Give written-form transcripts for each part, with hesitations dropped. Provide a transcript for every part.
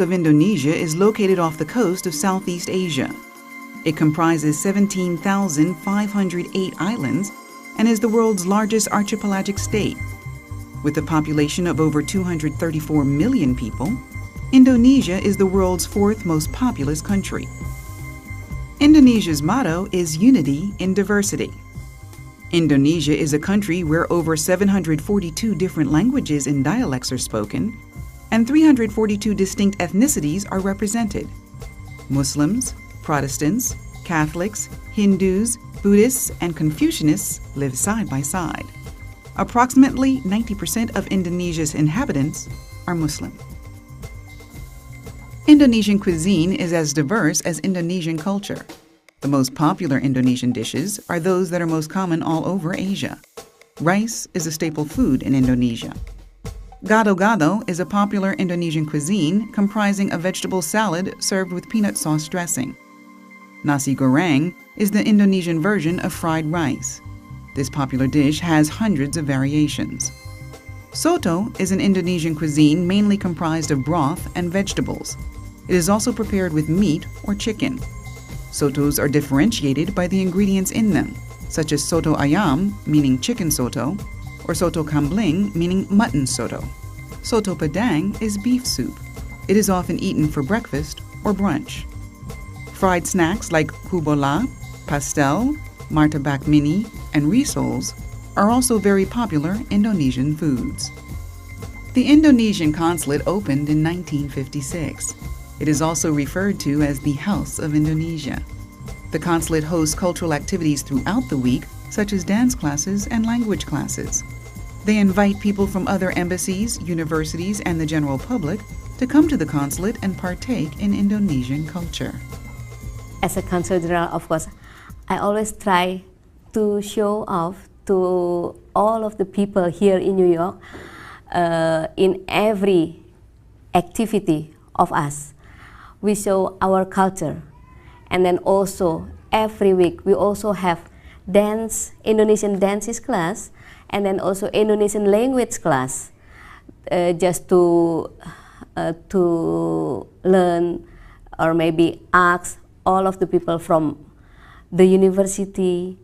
Republic of Indonesia is located off the coast of Southeast Asia. It comprises 17,508 islands and is the world's largest archipelagic state. With a population of over 234 million people, Indonesia is the world's fourth most populous country. Indonesia's motto is Unity in Diversity. Indonesia is a country where over 742 different languages and dialects are spoken, and 342 distinct ethnicities are represented. Muslims, Protestants, Catholics, Hindus, Buddhists, and Confucianists live side by side. Approximately 90% of Indonesia's inhabitants are Muslim. Indonesian cuisine is as diverse as Indonesian culture. The most popular Indonesian dishes are those that are most common all over Asia. Rice is a staple food in Indonesia. Gado-gado is a popular Indonesian cuisine comprising a vegetable salad served with peanut sauce dressing. Nasi goreng is the Indonesian version of fried rice. This popular dish has hundreds of variations. Soto is an Indonesian cuisine mainly comprised of broth and vegetables. It is also prepared with meat or chicken. Sotos are differentiated by the ingredients in them, such as soto ayam, meaning chicken soto, or soto kambling, meaning mutton soto. Soto padang is beef soup. It is often eaten for breakfast or brunch. Fried snacks like kubola, pastel, martabak mini, and risoles are also very popular Indonesian foods. The Indonesian consulate opened in 1956. It is also referred to as the House of Indonesia. The consulate hosts cultural activities throughout the week, such as dance classes and language classes. They invite people from other embassies, universities, and the general public to come to the consulate and partake in Indonesian culture. As a consul general, of course, I always try to show off to all of the people here in New York in every activity of us. We show our culture, and then also every week we also have Indonesian dances class, and then also Indonesian language class, just to learn or maybe ask all of the people from the university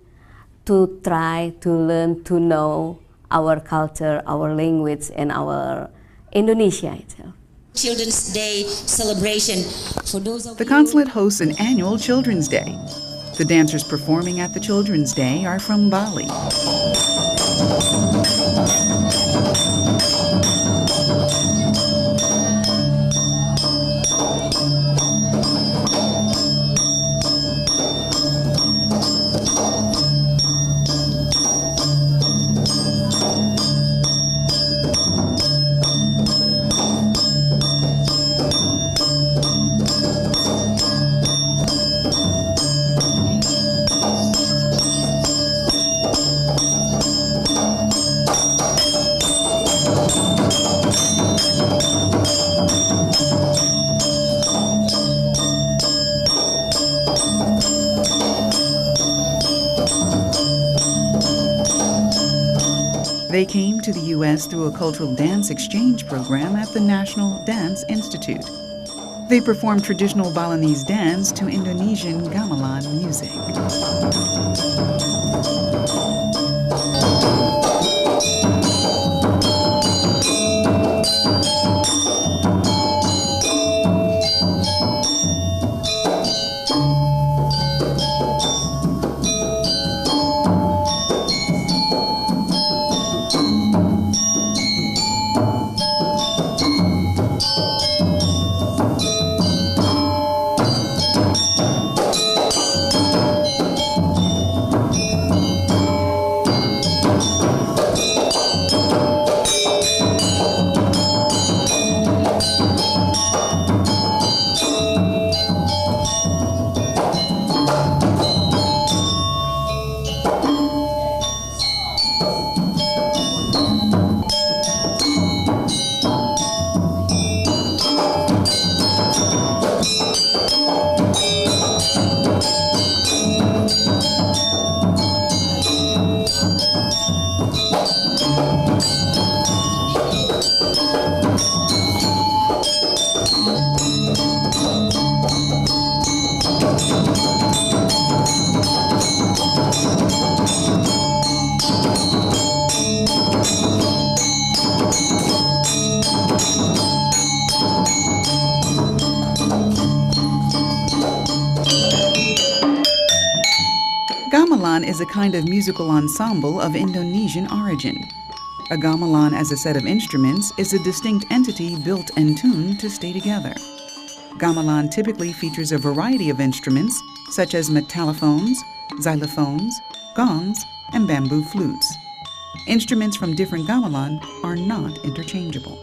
to try to learn to know our culture, our language, and our Indonesia itself. Children's Day celebration. For those of The consulate hosts an annual Children's Day. The dancers performing at the Children's Day are from Bali. They came to the U.S. through a cultural dance exchange program at the National Dance Institute. They performed traditional Balinese dance to Indonesian gamelan music. Gamelan is a kind of musical ensemble of Indonesian origin. A gamelan as a set of instruments is a distinct entity built and tuned to stay together. Gamelan typically features a variety of instruments such as metallophones, xylophones, gongs, and bamboo flutes. Instruments from different gamelan are not interchangeable.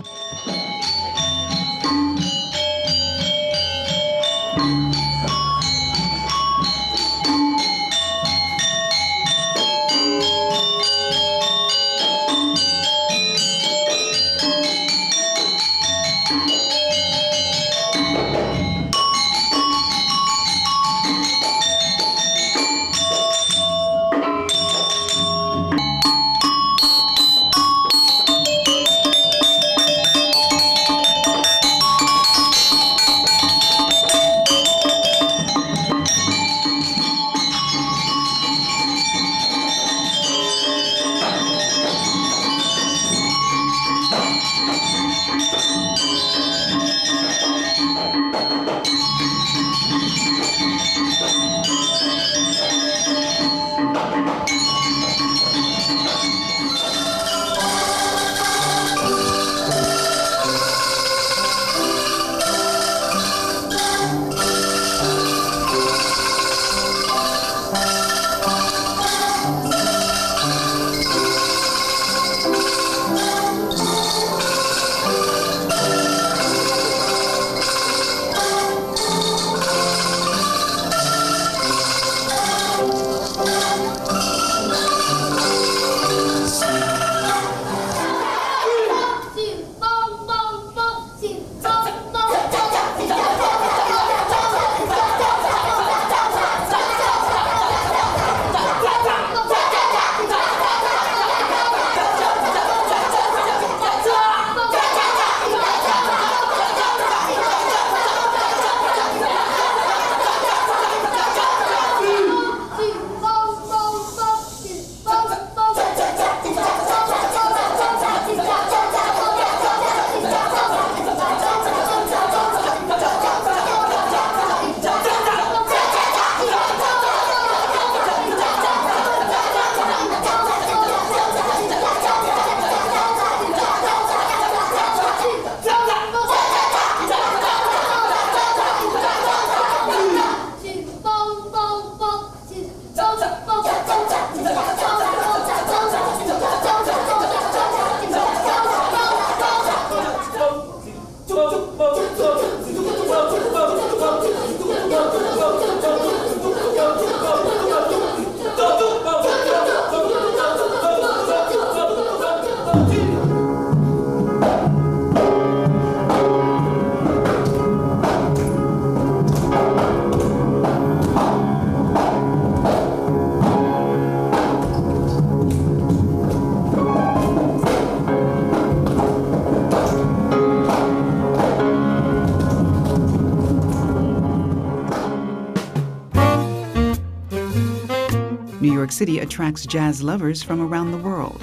New York City attracts jazz lovers from around the world.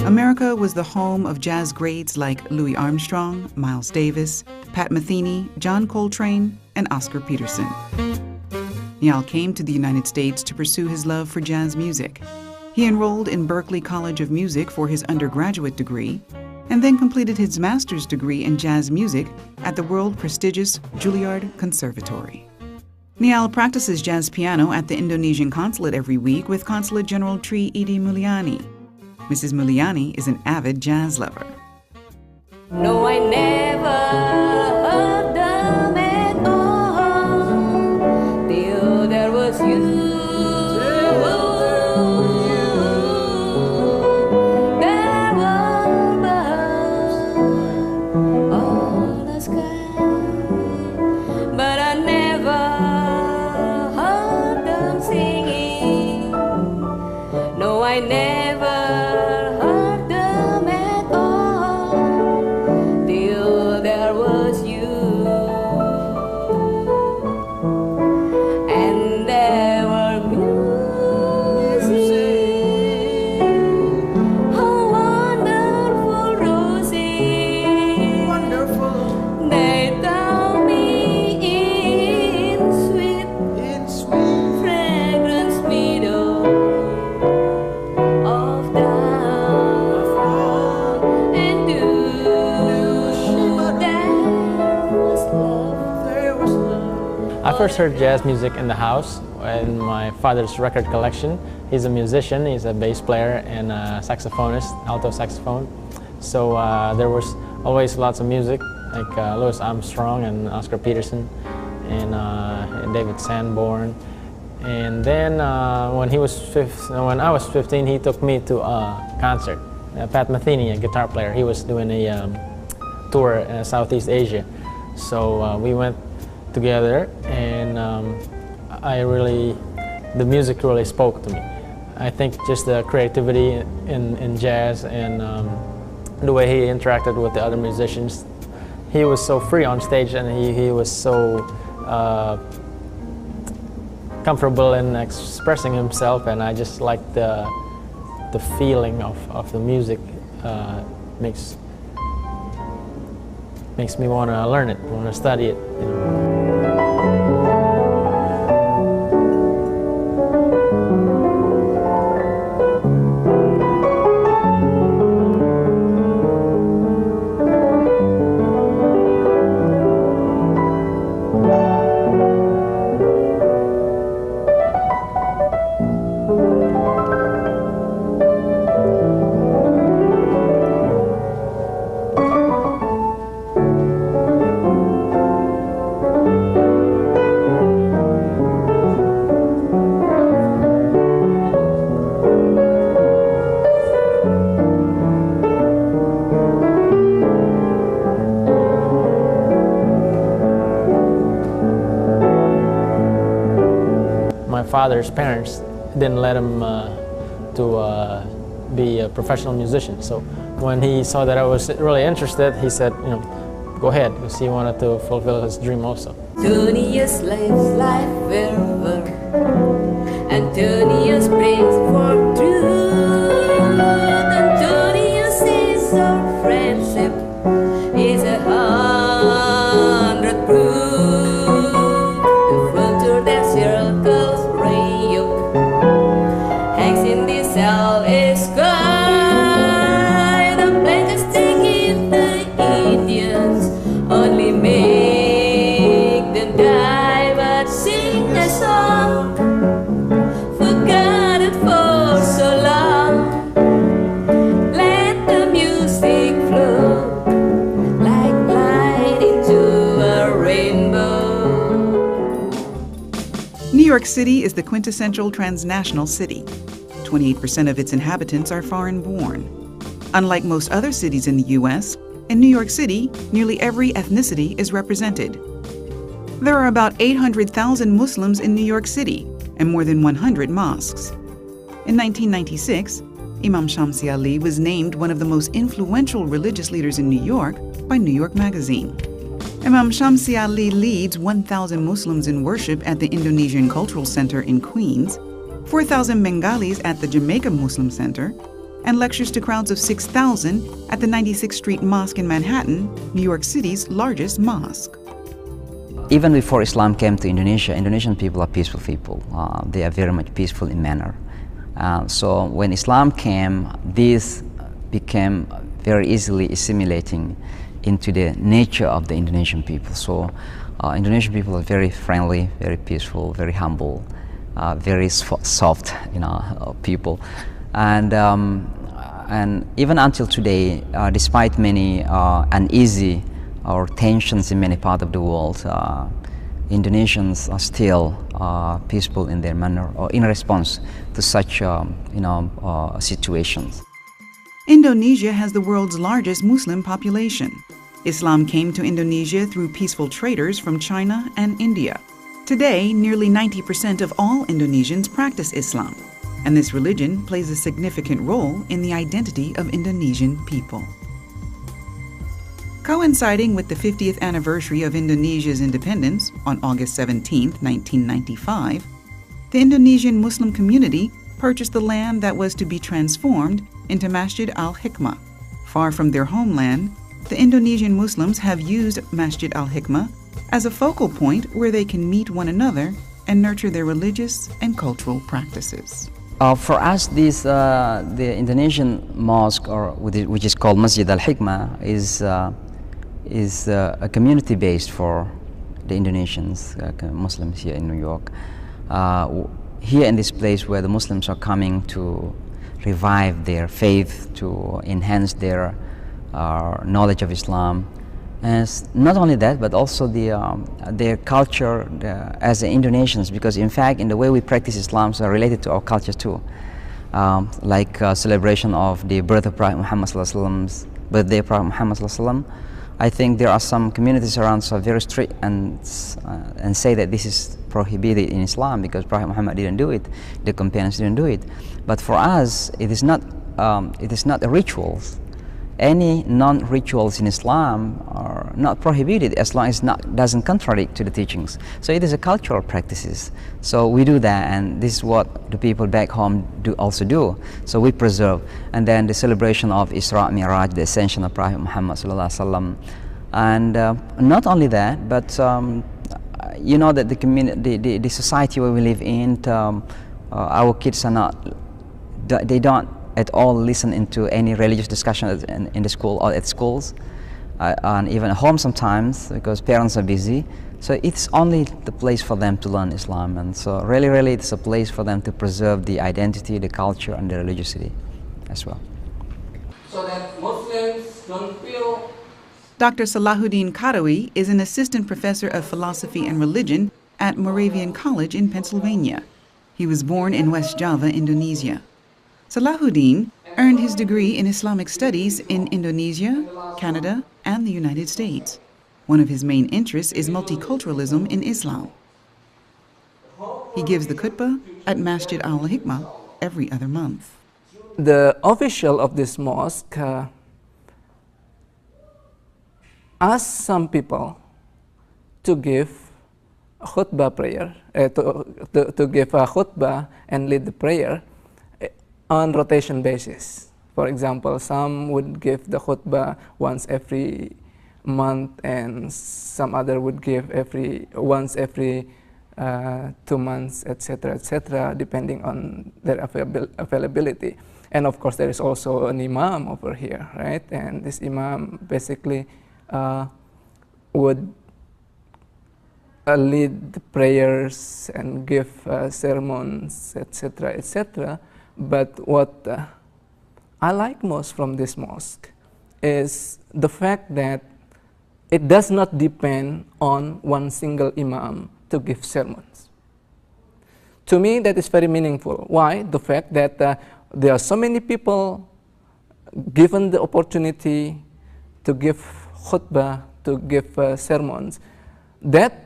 America was the home of jazz greats like Louis Armstrong, Miles Davis, Pat Metheny, John Coltrane, and Oscar Peterson. Niall came to the United States to pursue his love for jazz music. He enrolled in Berklee College of Music for his undergraduate degree, and then completed his master's degree in jazz music at the world-prestigious Juilliard Conservatory. Niall practices jazz piano at the Indonesian consulate every week with Consulate General Tri Edi Mulyani. Mrs. Mulyani is an avid jazz lover. No, I never heard them at all till there was you. There were birds on the sky, but I never heard them singing. No, I never heard them at all till there was I first heard jazz music in the house in my father's record collection. He's a musician, he's a bass player and a saxophonist, alto saxophone. So there was always lots of music, like Louis Armstrong and Oscar Peterson and David Sanborn. And then when I was 15, he took me to a concert. Pat Metheny, a guitar player, he was doing a tour in Southeast Asia. So we went together, and the music really spoke to me. I think just the creativity in jazz and the way he interacted with the other musicians. He was so free on stage, and he was so comfortable in expressing himself, and I just liked the feeling of the music. Makes me want to learn it, want to study it. You know. My father's parents didn't let him be a professional musician. So when he saw that I was really interested, he said, you know, go ahead, because he wanted to fulfill his dream also. 20 years lives life forever, and 20 years brings forth truth, and 20 years is our friendship is 100 proof. The future that circles hangs in the southern sky. The blankets they give the Indians only make them die, but sing a song forgotten for so long. Let the music flow like light into a rainbow. New York City is the quintessential transnational city. 28% of its inhabitants are foreign-born. Unlike most other cities in the U.S., in New York City, nearly every ethnicity is represented. There are about 800,000 Muslims in New York City and more than 100 mosques. In 1996, Imam Shamsi Ali was named one of the most influential religious leaders in New York by New York Magazine. Imam Shamsi Ali leads 1,000 Muslims in worship at the Indonesian Cultural Center in Queens, 4,000 Bengalis at the Jamaica Muslim Center, and lectures to crowds of 6,000 at the 96th Street Mosque in Manhattan, New York City's largest mosque. Even before Islam came to Indonesia, Indonesian people are peaceful people. They are very much peaceful in manner. So when Islam came, this became very easily assimilating into the nature of the Indonesian people. So Indonesian people are very friendly, very peaceful, very humble, very soft, people. And even until today, despite many uneasy or tensions in many parts of the world, Indonesians are still peaceful in their manner or in response to such situations. Indonesia has the world's largest Muslim population. Islam came to Indonesia through peaceful traders from China and India. Today, nearly 90% of all Indonesians practice Islam, and this religion plays a significant role in the identity of Indonesian people. Coinciding with the 50th anniversary of Indonesia's independence on August 17, 1995, the Indonesian Muslim community purchased the land that was to be transformed into Masjid al-Hikmah. Far from their homeland, the Indonesian Muslims have used Masjid al-Hikmah as a focal point where they can meet one another and nurture their religious and cultural practices. For us, the Indonesian mosque, which is called Masjid al-Hikmah, is a community based for the Indonesians, Muslims here in New York. Here in this place where the Muslims are coming to revive their faith, to enhance their knowledge of Islam. And not only that, but also their culture as the Indonesians, because in fact, in the way we practice Islam are related to our culture too. Like celebration of the birth of Prophet Muhammad Sallallahu Alaihi Wasallam's birthday, Prophet Muhammad Sallallahu Alaihi Wasallam. I think there are some communities around so very strict and say that this is prohibited in Islam because Prophet Muhammad didn't do it, the companions didn't do it. But for us, it is not a rituals. Any non-rituals in Islam are not prohibited as long as it doesn't contradict to the teachings. So it is a cultural practices. So we do that, and this is what the people back home also do. So we preserve. And then the celebration of Isra Miraj, the ascension of Prophet Muhammad Sallallahu Alaihi Wasallam. And not only that, but you know that the community, the society where we live in, our kids are not, they don't at all listen into any religious discussion in the school or at schools, and even at home sometimes because parents are busy. So it's only the place for them to learn Islam, and so really it's a place for them to preserve the identity, the culture, and the religiosity as well. So that Muslims don't feel. Dr. Salahuddin Karawi is an assistant professor of philosophy and religion at Moravian College in Pennsylvania. He was born in West Java, Indonesia. Salahuddin earned his degree in Islamic studies in Indonesia, Canada, and the United States. One of his main interests is multiculturalism in Islam. He gives the khutbah at Masjid al-Hikmah every other month. The official of this mosque asked some people to give a khutbah prayer, to give a khutbah and lead the prayer on rotation basis. For example, some would give the khutbah once every month, and some other would give once every 2 months, etc., depending on their availability. And of course, there is also an imam over here, right? And this imam basically would lead the prayers and give sermons, etc. But what I like most from this mosque is the fact that it does not depend on one single imam to give sermons. To me, that is very meaningful. Why? The fact that there are so many people given the opportunity to give khutbah, to give sermons, that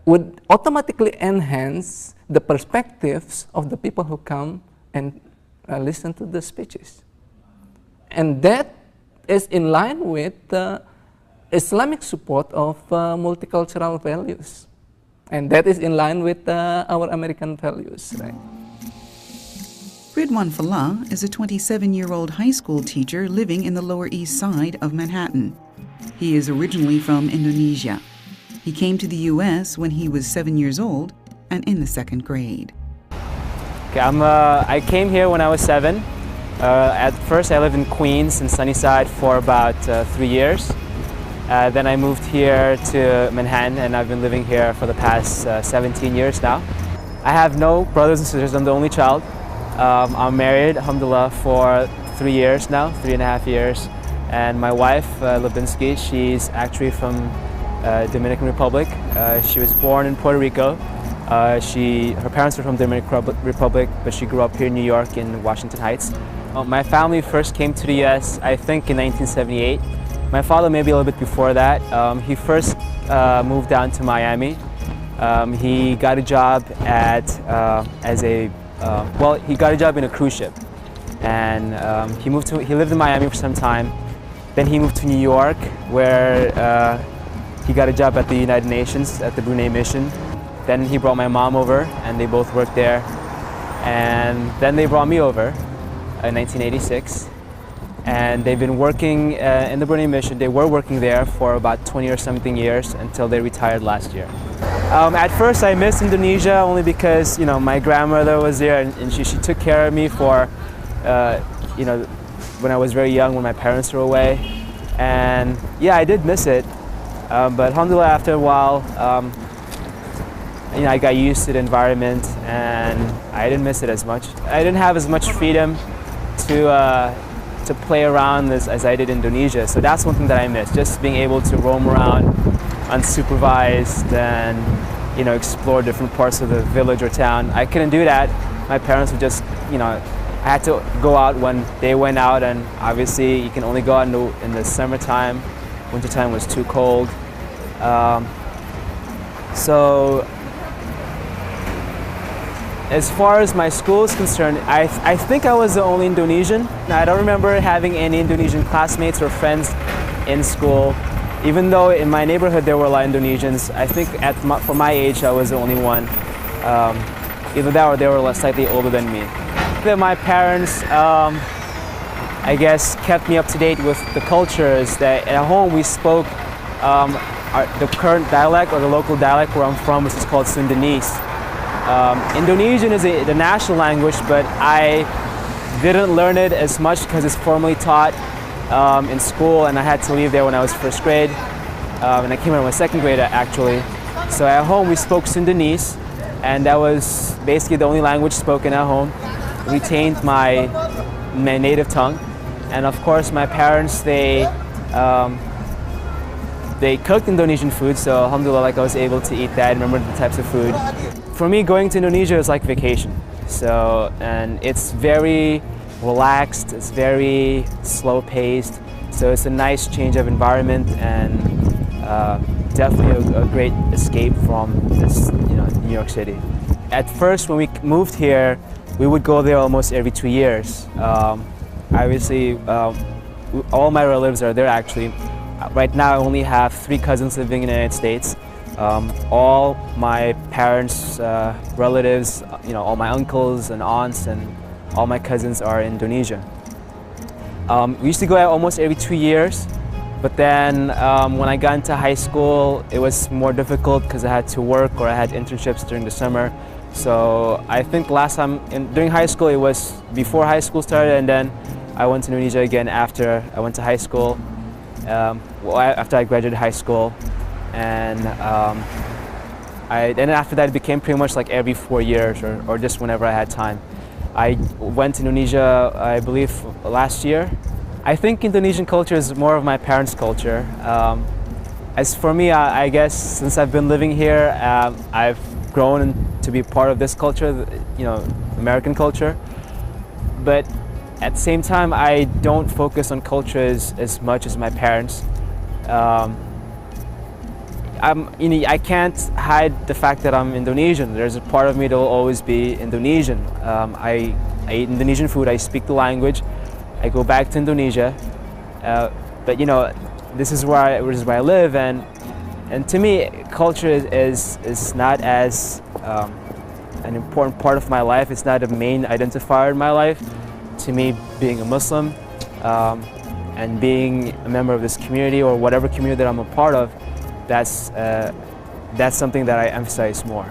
would automatically enhance the perspectives of the people who come and listen to the speeches. And that is in line with the Islamic support of multicultural values. And that is in line with our American values, right? Ridwan Falah is a 27-year-old high school teacher living in the Lower East Side of Manhattan. He is originally from Indonesia. He came to the U.S. when he was 7 years old and in the 2nd grade. Okay, I came here when I was 7. At first I lived in Queens in Sunnyside for about 3 years. Then I moved here to Manhattan, and I've been living here for the past 17 years now. I have no brothers and sisters. I'm the only child. I'm married, alhamdulillah, for 3 years now, 3.5 years. And my wife, Lubinsky, she's actually from Dominican Republic. She was born in Puerto Rico. Her parents are from Dominican Republic, but she grew up here in New York in Washington Heights. My family first came to the US, I think, in 1978. My father maybe a little bit before that. He first moved down to Miami. He got a job he got a job in a cruise ship, and he lived in Miami for some time. Then he moved to New York, where he got a job at the United Nations at the Brunei Mission. Then he brought my mom over, and they both worked there. And then they brought me over in 1986. And they've been working in the Brunei Mission. They were working there for about 20 or something years until they retired last year. At first I missed Indonesia only because, you know, my grandmother was there, and she took care of me for, you know, when I was very young, when my parents were away. And yeah, I did miss it. But alhamdulillah, after a while, I got used to the environment and I didn't miss it as much. I didn't have as much freedom to play around as I did in Indonesia. So that's one thing that I miss, just being able to roam around unsupervised and explore different parts of the village or town. I couldn't do that. My parents would just, I had to go out when they went out, and obviously you can only go out in the summertime. Wintertime was too cold. So as far as my school is concerned, I think I was the only Indonesian. I don't remember having any Indonesian classmates or friends in school. Even though in my neighborhood there were a lot of Indonesians, I think for my age I was the only one. Either that or they were slightly older than me. My parents, I guess, kept me up to date with the cultures. That at home we spoke the current dialect or the local dialect where I'm from, which is called Sundanese. Indonesian is the national language, but I didn't learn it as much because it's formally taught in school, and I had to leave there when I was first grade, and I came out in my second grade actually. So at home we spoke Sundanese, and that was basically the only language spoken at home. Retained my native tongue, and of course my parents, they cooked Indonesian food, so alhamdulillah, I was able to eat that, remember the types of food. For me, going to Indonesia is like vacation. So, and it's very relaxed, it's very slow-paced, so it's a nice change of environment and definitely a great escape from this, New York City. At first, when we moved here, we would go there almost every 2 years. Obviously, all my relatives are there actually. Right now, I only have 3 cousins living in the United States. All my parents' relatives, all my uncles and aunts and all my cousins are in Indonesia. We used to go out almost every 2 years, but then when I got into high school, it was more difficult because I had to work or I had internships during the summer. So I think last time during high school, it was before high school started, and then I went to Indonesia again after I went to high school, after I graduated high school. And then after that, it became pretty much like every 4 years or just whenever I had time. I went to Indonesia, I believe, last year. I think Indonesian culture is more of my parents' culture. As for me, I guess since I've been living here, I've grown to be part of this culture, American culture. But at the same time, I don't focus on culture as much as my parents. I can't hide the fact that I'm Indonesian. There's a part of me that will always be Indonesian. I eat Indonesian food, I speak the language, I go back to Indonesia. But this is where I live, and to me, culture is not as an important part of my life. It's not a main identifier in my life. To me, being a Muslim and being a member of this community or whatever community that I'm a part of, that's something that I emphasize more.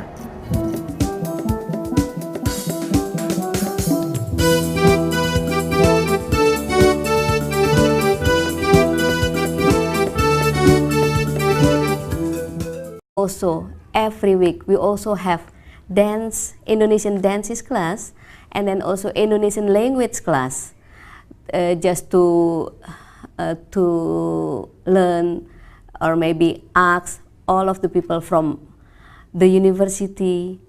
Also, every week we also have Indonesian dances class, and then also Indonesian language class, just to learn or maybe ask all of the people from the university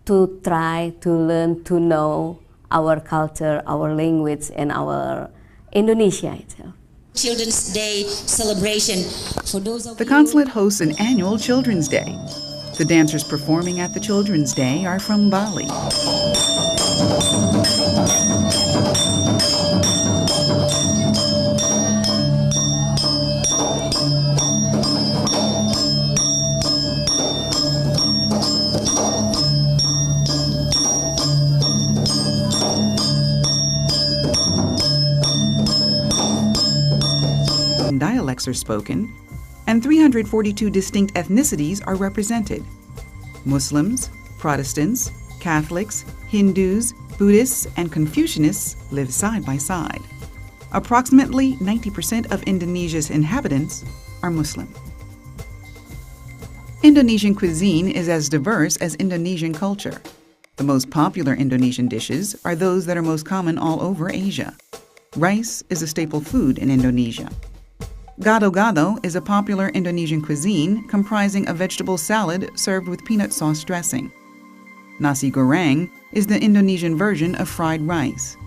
to try to learn to know our culture, our language, and our Indonesia itself. Children's Day celebration for those of The consulate hosts an annual Children's Day. The dancers performing at the Children's Day are from Bali. Dialects are spoken, and 342 distinct ethnicities are represented. Muslims, Protestants, Catholics, Hindus, Buddhists, and Confucianists live side by side. Approximately 90% of Indonesia's inhabitants are Muslim. Indonesian cuisine is as diverse as Indonesian culture. The most popular Indonesian dishes are those that are most common all over Asia. Rice is a staple food in Indonesia. Gado-gado is a popular Indonesian cuisine comprising a vegetable salad served with peanut sauce dressing. Nasi goreng is the Indonesian version of fried rice.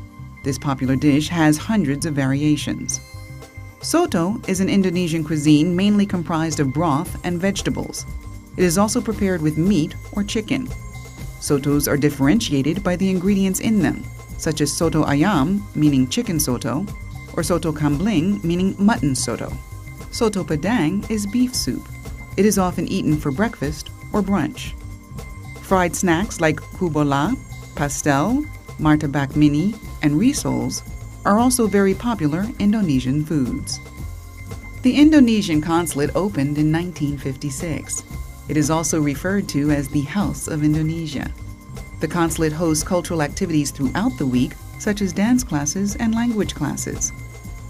This popular dish has hundreds of variations. Soto is an Indonesian cuisine mainly comprised of broth and vegetables. It is also prepared with meat or chicken. Sotos are differentiated by the ingredients in them, such as soto ayam, meaning chicken soto, or soto kambling, meaning mutton soto. Soto padang is beef soup. It is often eaten for breakfast or brunch. Fried snacks like kubola, pastel, martabak mini, and risoles are also very popular Indonesian foods. The Indonesian consulate opened in 1956. It is also referred to as the House of Indonesia. The consulate hosts cultural activities throughout the week, such as dance classes and language classes.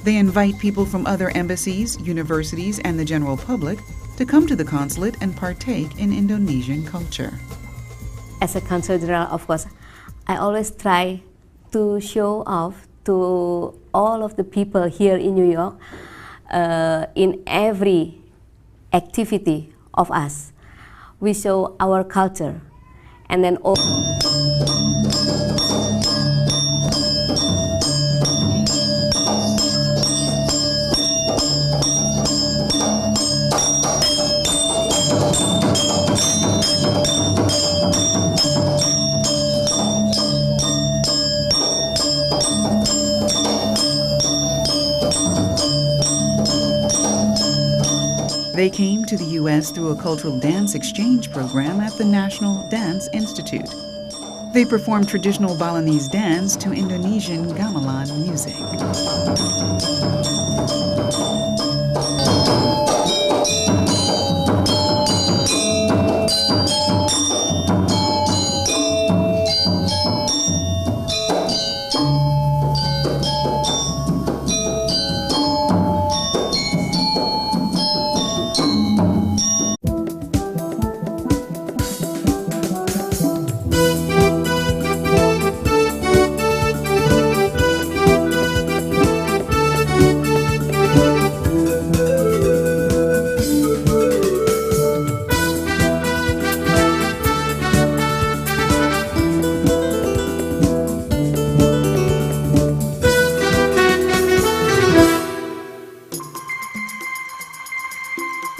They invite people from other embassies, universities, and the general public to come to the consulate and partake in Indonesian culture. As a consul general, of course, I always try to show off to all of the people here in New York in every activity of us. We show our culture, and then all. They came to the U.S. through a cultural dance exchange program at the National Dance Institute. They performed traditional Balinese dance to Indonesian gamelan music.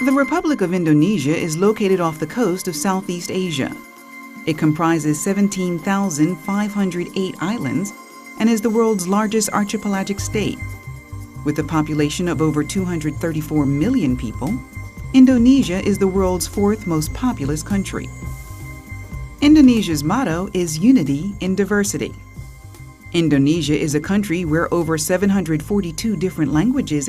The Republic of Indonesia is located off the coast of Southeast Asia. It comprises 17,508 islands and is the world's largest archipelagic state. With a population of over 234 million people, Indonesia is the world's fourth most populous country. Indonesia's motto is Unity in Diversity. Indonesia is a country where over 742 different languages